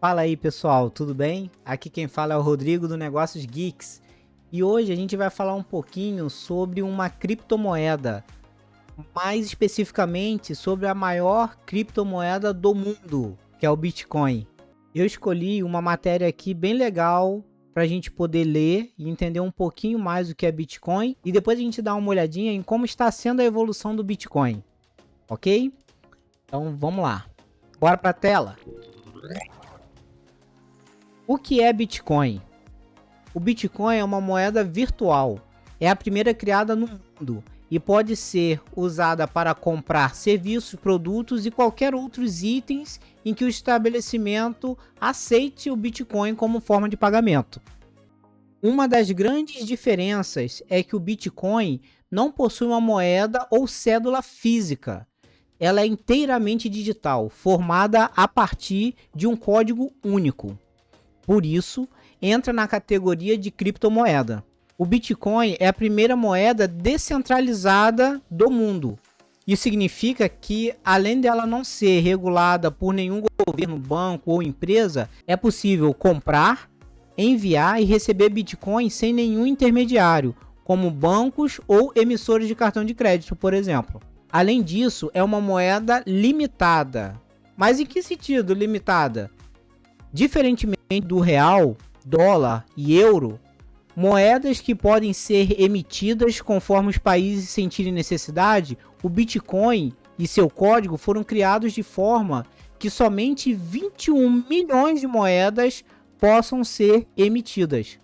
Fala aí pessoal, tudo bem? Aqui quem fala é o Rodrigo do Negócios Geeks e hoje a gente vai falar um pouquinho sobre uma criptomoeda, mais especificamente sobre a maior criptomoeda do mundo, que é o Bitcoin. Eu escolhi uma matéria aqui bem legal para a gente poder ler e entender um pouquinho mais o que é Bitcoin e depois a gente dá uma olhadinha em como está sendo a evolução do Bitcoin, ok? Então vamos lá, bora para a tela! O que é Bitcoin? O Bitcoin é uma moeda virtual, é a primeira criada no mundo e pode ser usada para comprar serviços, produtos e qualquer outros itens em que o estabelecimento aceite o Bitcoin como forma de pagamento. Uma das grandes diferenças é que o Bitcoin não possui uma moeda ou cédula física. Ela é inteiramente digital, formada a partir de um código único. Por isso, entra na categoria de criptomoeda. O Bitcoin é a primeira moeda descentralizada do mundo. Isso significa que, além dela não ser regulada por nenhum governo, banco ou empresa, é possível comprar, enviar e receber Bitcoin sem nenhum intermediário, como bancos ou emissores de cartão de crédito, por exemplo. Além disso, é uma moeda limitada. Mas em que sentido limitada? Diferentemente do real, dólar e euro, moedas que podem ser emitidas conforme os países sentirem necessidade, o Bitcoin e seu código foram criados de forma que somente 21 milhões de moedas possam ser emitidas.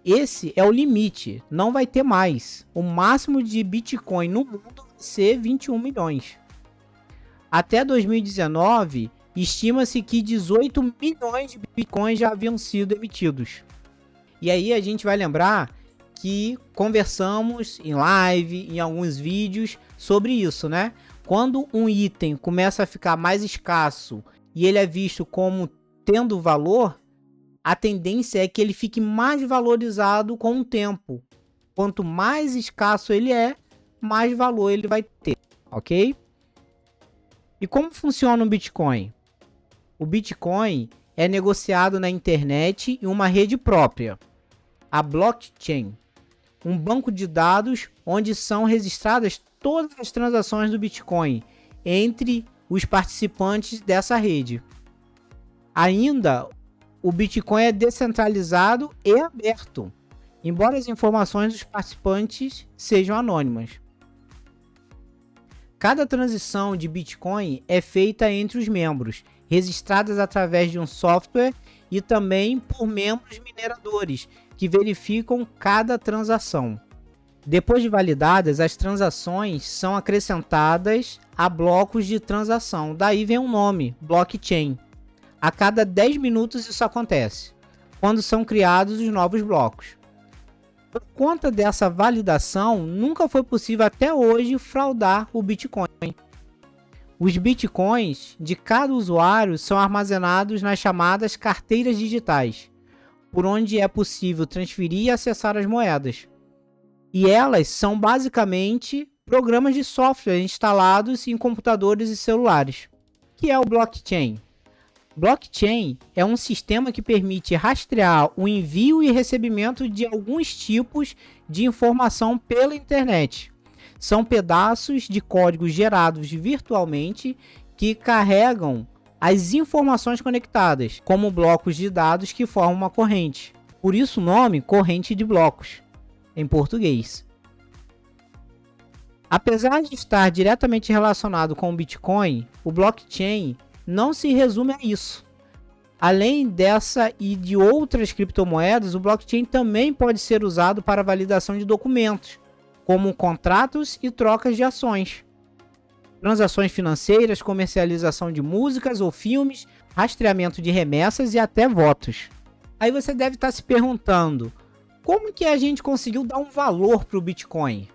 Esse é o limite, não vai ter mais. O máximo de Bitcoin no mundo vai ser 21 milhões. Até 2019, estima-se que 18 milhões de bitcoins já haviam sido emitidos. E aí a gente vai lembrar que conversamos em live, em alguns vídeos sobre isso, né? Quando um item começa a ficar mais escasso e ele é visto como tendo valor, a tendência é que ele fique mais valorizado com o tempo. Quanto mais escasso ele é, mais valor ele vai ter, ok? E como funciona o Bitcoin? O Bitcoin é negociado na internet em uma rede própria, a blockchain, um banco de dados onde são registradas todas as transações do Bitcoin entre os participantes dessa rede. Ainda, o Bitcoin é descentralizado e aberto, embora as informações dos participantes sejam anônimas. Cada transição de Bitcoin é feita entre os membros, registradas através de um software e também por membros mineradores, que verificam cada transação. Depois de validadas, as transações são acrescentadas a blocos de transação, daí vem o nome, blockchain. A cada 10 minutos isso acontece, quando são criados os novos blocos. Por conta dessa validação, nunca foi possível até hoje fraudar o Bitcoin. Os Bitcoins de cada usuário são armazenados nas chamadas carteiras digitais, por onde é possível transferir e acessar as moedas. E elas são basicamente programas de software instalados em computadores e celulares. O que é o blockchain? Blockchain é um sistema que permite rastrear o envio e recebimento de alguns tipos de informação pela internet. São pedaços de código gerados virtualmente que carregam as informações conectadas, como blocos de dados que formam uma corrente. Por isso o nome corrente de blocos, em português. Apesar de estar diretamente relacionado com o Bitcoin, o blockchain não se resume a isso. Além dessa e de outras criptomoedas, o blockchain também pode ser usado para validação de documentos, como contratos e trocas de ações, transações financeiras, comercialização de músicas ou filmes, rastreamento de remessas e até votos. Aí você deve estar se perguntando, como que a gente conseguiu dar um valor para o Bitcoin?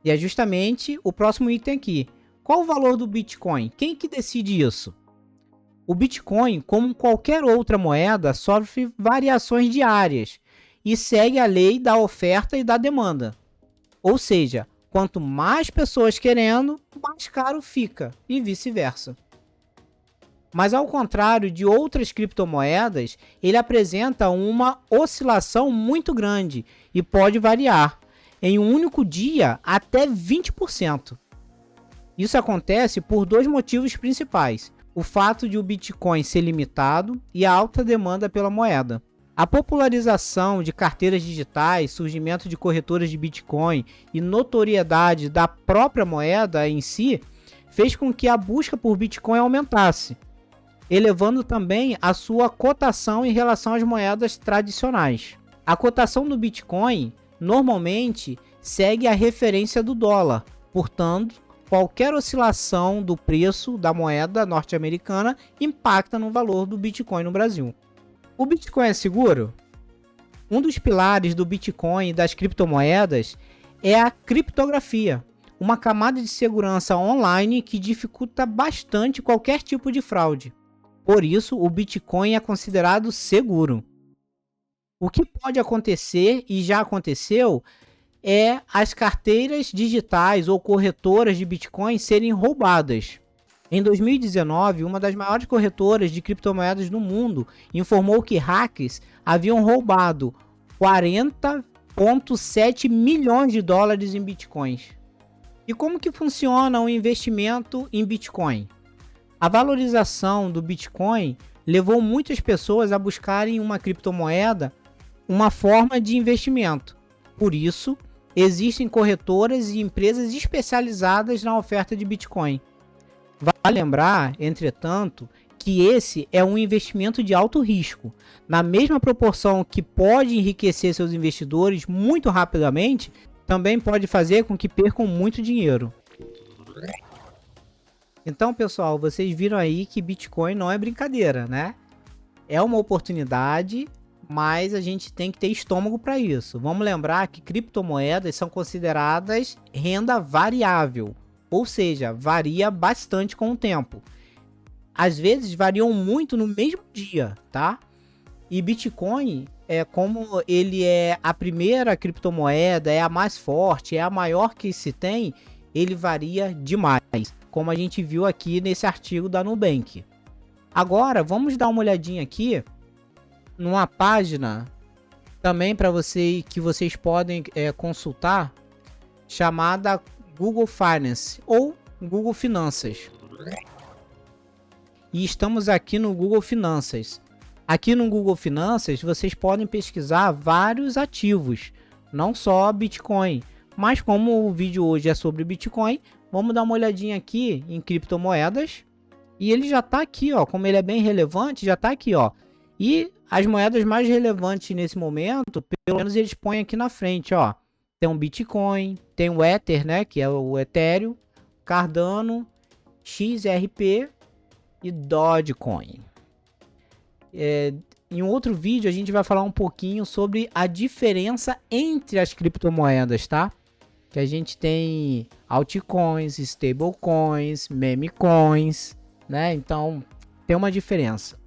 E é justamente o próximo item aqui. Qual o valor do Bitcoin? Quem que decide isso? O Bitcoin, como qualquer outra moeda, sofre variações diárias e segue a lei da oferta e da demanda. Ou seja, quanto mais pessoas querendo, mais caro fica e vice-versa. Mas ao contrário de outras criptomoedas, ele apresenta uma oscilação muito grande e pode variar em um único dia até 20%. Isso acontece por dois motivos principais: o fato de o Bitcoin ser limitado e a alta demanda pela moeda. A popularização de carteiras digitais, surgimento de corretoras de Bitcoin e notoriedade da própria moeda em si fez com que a busca por Bitcoin aumentasse, elevando também a sua cotação em relação às moedas tradicionais. A cotação do Bitcoin normalmente segue a referência do dólar, portanto, qualquer oscilação do preço da moeda norte-americana impacta no valor do Bitcoin no Brasil. O Bitcoin é seguro? Um dos pilares do Bitcoin e das criptomoedas é a criptografia, uma camada de segurança online que dificulta bastante qualquer tipo de fraude. Por isso, o Bitcoin é considerado seguro. O que pode acontecer, e já aconteceu, é as carteiras digitais ou corretoras de Bitcoin serem roubadas. Em 2019, uma das maiores corretoras de criptomoedas no mundo informou que hackers haviam roubado 40,7 milhões de dólares em Bitcoins. E como que funciona o investimento em Bitcoin? A valorização do Bitcoin levou muitas pessoas a buscarem uma criptomoeda, uma forma de investimento. Por isso, existem corretoras e empresas especializadas na oferta de Bitcoin. Vale lembrar, entretanto, que esse é um investimento de alto risco. Na mesma proporção que pode enriquecer seus investidores muito rapidamente, também pode fazer com que percam muito dinheiro. Então, pessoal, vocês viram aí que Bitcoin não é brincadeira, né? É uma oportunidade, mas a gente tem que ter estômago para isso. Vamos lembrar que criptomoedas são consideradas renda variável, ou seja, varia bastante com o tempo. Às vezes variam muito no mesmo dia, tá? E Bitcoin, como ele é a primeira criptomoeda, é a mais forte, é a maior que se tem, ele varia demais, como a gente viu aqui nesse artigo da Nubank. Agora, vamos dar uma olhadinha aqui numa página também para que vocês podem consultar, chamada Google Finance ou Google Finanças. E estamos aqui no Google Finanças. Aqui no Google Finanças vocês podem pesquisar vários ativos, não só Bitcoin, mas como o vídeo hoje é sobre Bitcoin, vamos dar uma olhadinha aqui em criptomoedas. E ele já está aqui, ó, como ele é bem relevante, já está aqui, ó. E as moedas mais relevantes nesse momento, pelo menos eles põem aqui na frente, ó. Tem um Bitcoin, tem o Ether, né, que é o Ethereum, Cardano, XRP e Dogecoin. Em um outro vídeo a gente vai falar um pouquinho sobre a diferença entre as criptomoedas, tá? Que a gente tem altcoins, stablecoins, memecoins, né? Então tem uma diferença,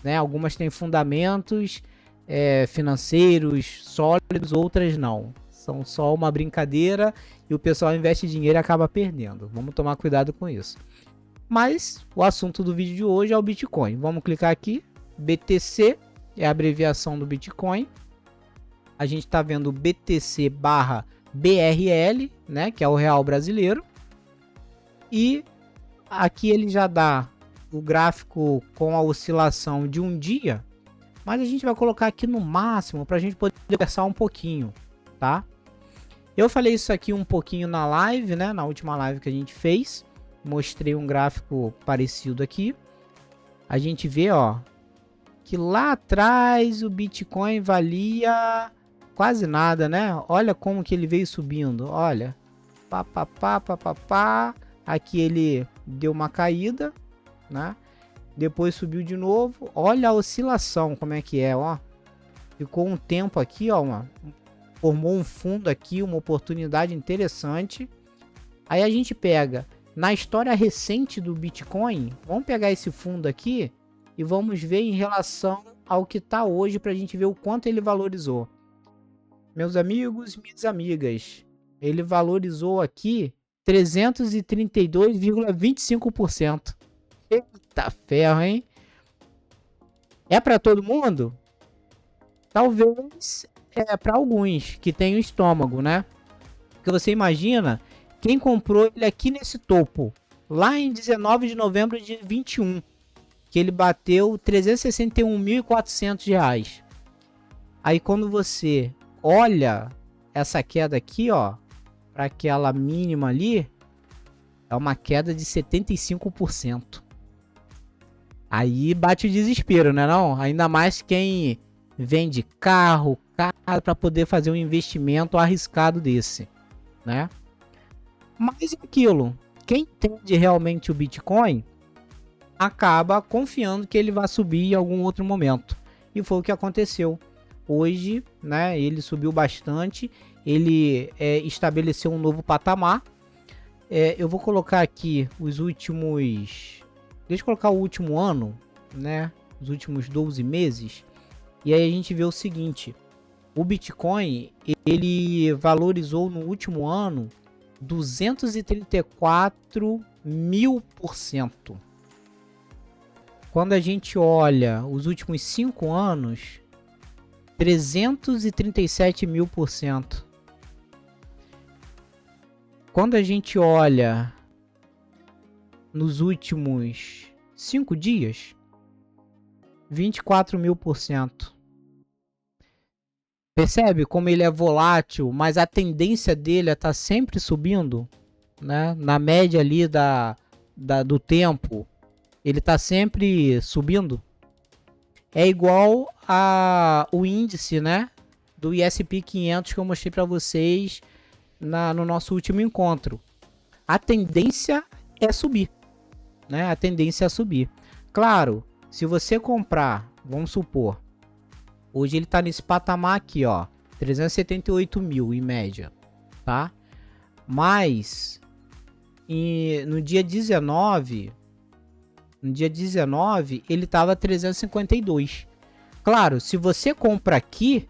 né? Algumas têm fundamentos financeiros sólidos, outras não. São só uma brincadeira e o pessoal investe dinheiro e acaba perdendo. Vamos tomar cuidado com isso. Mas o assunto do vídeo de hoje é o Bitcoin. Vamos clicar aqui. BTC é a abreviação do Bitcoin. A gente está vendo BTC/BRL, né, que é o real brasileiro. E aqui ele já dá o gráfico com a oscilação de um dia. Mas a gente vai colocar aqui no máximo para a gente poder conversar um pouquinho, tá? Eu falei isso aqui um pouquinho na live, né? Na última live que a gente fez. Mostrei um gráfico parecido aqui. A gente vê, ó, que lá atrás o Bitcoin valia quase nada, né? Olha como que ele veio subindo. Olha. Aqui ele deu uma caída, né? Depois subiu de novo. Olha a oscilação, como é que é, ó. Ficou um tempo aqui, ó, formou um fundo aqui, uma oportunidade interessante. Aí a gente pega, na história recente do Bitcoin, vamos pegar esse fundo aqui e vamos ver em relação ao que está hoje para a gente ver o quanto ele valorizou. Meus amigos, minhas amigas, ele valorizou aqui 332,25%. Eita ferro, hein? É para todo mundo? Talvez é para alguns que tem o estômago, né? Porque você imagina quem comprou ele aqui nesse topo, lá em 19 de novembro de 21, que ele bateu R$ 361.400. Aí quando você olha essa queda aqui, ó, para aquela mínima ali, é uma queda de 75%. Aí bate o desespero, né não? Ainda mais quem vende carro, casa para poder fazer um investimento arriscado desse, né? Mas é aquilo, quem entende realmente o Bitcoin acaba confiando que ele vai subir em algum outro momento. E foi o que aconteceu. Hoje, né, ele subiu bastante, ele estabeleceu um novo patamar. Eu vou colocar aqui os últimos... Deixa eu colocar o último ano, né, os últimos 12 meses. E aí a gente vê o seguinte, o Bitcoin, ele valorizou no último ano 234.000%. Quando a gente olha os últimos 5 anos, 337.000%. Quando a gente olha nos últimos 5 dias, 24.000%. Percebe como ele é volátil, mas a tendência dele é estar sempre subindo, né? Na média ali do tempo, ele está sempre subindo. É igual o índice, né, do ISP 500 que eu mostrei para vocês no nosso último encontro. A tendência é subir, né? A tendência é subir. Claro, se você comprar, vamos supor, hoje ele está nesse patamar aqui, ó, 378 mil em média, tá? Mas no dia 19 ele estava 352. Claro, se você compra aqui,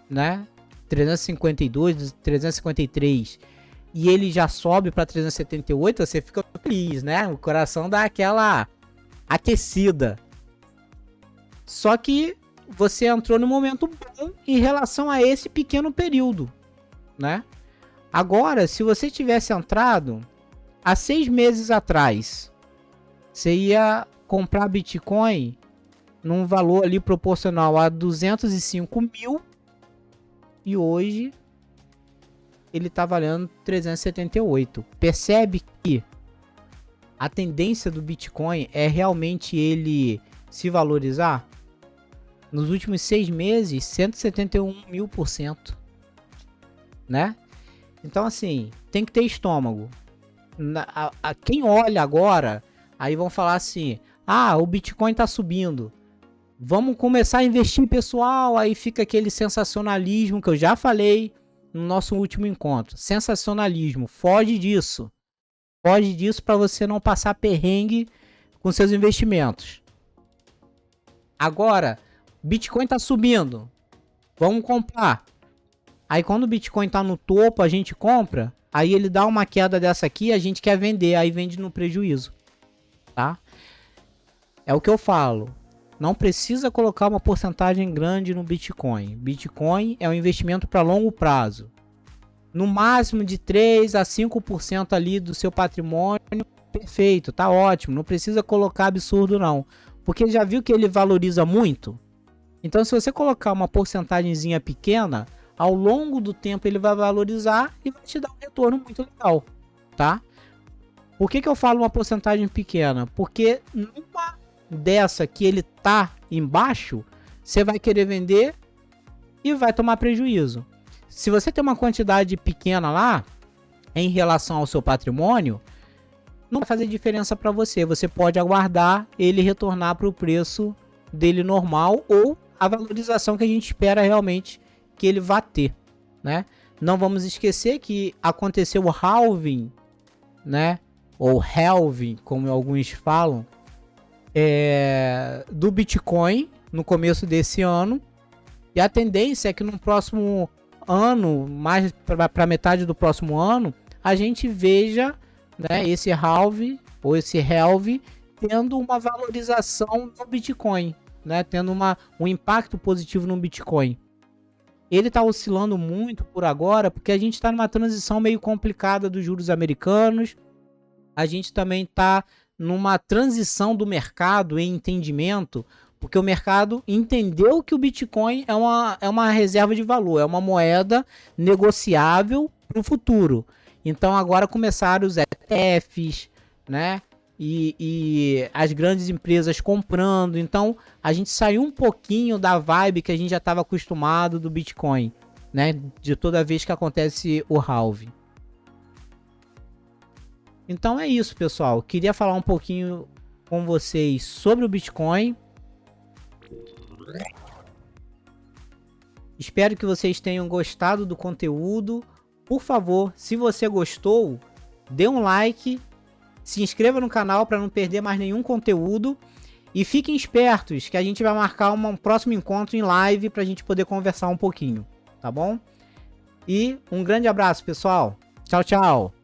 né, 352, 353 e ele já sobe para 378, você fica feliz, né? O coração dá aquela aquecida. Só que você entrou no momento bom em relação a esse pequeno período, né? Agora, se você tivesse entrado há 6 meses atrás, você ia comprar Bitcoin num valor ali proporcional a 205 mil e hoje ele está valendo 378. Percebe que a tendência do Bitcoin é realmente ele se valorizar? Nos últimos 6 meses, 171.000%, né? Então, assim, tem que ter estômago. Quem olha agora, aí vão falar assim, o Bitcoin tá subindo, vamos começar a investir, pessoal. Aí fica aquele sensacionalismo que eu já falei no nosso último encontro. Sensacionalismo, foge disso. Foge disso para você não passar perrengue com seus investimentos. Agora, Bitcoin tá subindo, vamos comprar. Aí quando o Bitcoin tá no topo, a gente compra. Aí ele dá uma queda dessa aqui, a gente quer vender, aí vende no prejuízo, tá? É o que eu falo. Não precisa colocar uma porcentagem grande no Bitcoin. Bitcoin é um investimento para longo prazo. No máximo de 3 a 5% ali do seu patrimônio, perfeito, tá ótimo. Não precisa colocar absurdo não, porque já viu que ele valoriza muito? Então se você colocar uma porcentagemzinha pequena, ao longo do tempo ele vai valorizar e vai te dar um retorno muito legal, tá? Por que eu falo uma porcentagem pequena? Porque numa dessa que ele tá embaixo, você vai querer vender e vai tomar prejuízo. Se você tem uma quantidade pequena lá, em relação ao seu patrimônio, não vai fazer diferença para você. Você pode aguardar ele retornar para o preço dele normal ou a valorização que a gente espera realmente que ele vá ter, né? Não vamos esquecer que aconteceu o halving, né? Ou halving, como alguns falam, do Bitcoin no começo desse ano. E a tendência é que no próximo ano, mais para metade do próximo ano, a gente veja, né, esse halving ou esse halving tendo uma valorização no Bitcoin, né? Tendo um impacto positivo no Bitcoin. Ele está oscilando muito por agora, porque a gente está numa transição meio complicada dos juros americanos. A gente também está numa transição do mercado em entendimento, porque o mercado entendeu que o Bitcoin é uma reserva de valor, é uma moeda negociável para o futuro. Então agora começaram os ETFs, né? E as grandes empresas comprando. Então a gente saiu um pouquinho da vibe que a gente já estava acostumado do Bitcoin, né? De toda vez que acontece o halving. Então é isso, pessoal. Queria falar um pouquinho com vocês sobre o Bitcoin. Espero que vocês tenham gostado do conteúdo. Por favor, se você gostou, dê um like. Se inscreva no canal para não perder mais nenhum conteúdo. E fiquem espertos que a gente vai marcar um próximo encontro em live para a gente poder conversar um pouquinho, tá bom? E um grande abraço, pessoal. Tchau, tchau.